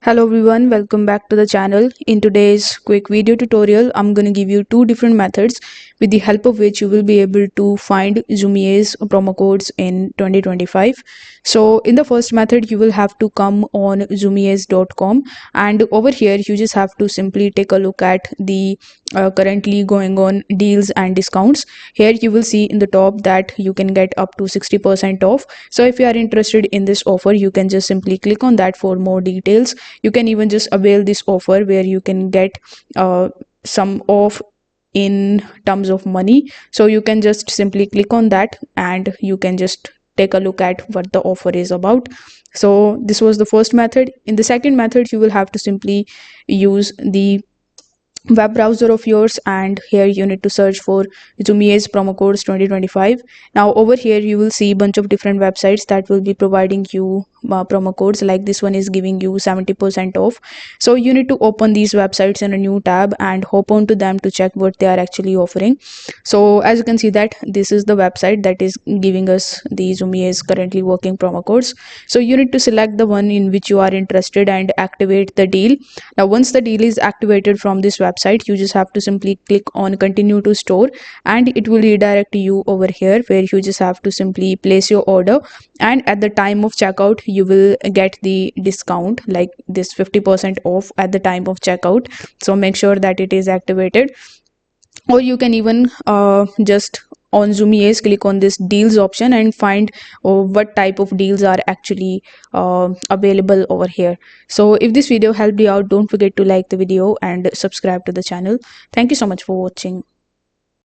Hello everyone, welcome back to the channel. In today's quick video tutorial, I'm going to give you two different methods with the help of which you will be able to find Zumiez promo codes in 2025. So in the first method, you will have to come on zumiez.com, and over here you just have to simply take a look at the currently going on deals and discounts. Here you will see in the top that you can get up to 60% off. So if you are interested in this offer, you can just simply click on that for more details. You can even just avail this offer where you can get some off in terms of money. So you can just simply click on that and you can just take a look at what the offer is about. So this was the first method. In the second method, you will have to simply use the web browser of yours, and here you need to search for Zumiez promo codes 2025. Now over here you will see a bunch of different websites that will be providing you promo codes. Like this one is giving you 70% off. So you need to open these websites in a new tab and hop on to them to check what they are actually offering. So as you can see that this is the website that is giving us the Zumiez currently working promo codes. So you need to select the one in which you are interested and activate the deal. Now once the deal is activated from this website, you just have to simply click on continue to store, and it will redirect you over here where you just have to simply place your order, and at the time of checkout you will get the discount like this 50% off at the time of checkout. So make sure that it is activated, or you can even just on Zumiez click on this deals option and find what type of deals are actually available over here. So if this video helped you out, don't forget to like the video and subscribe to the channel. Thank you so much for watching.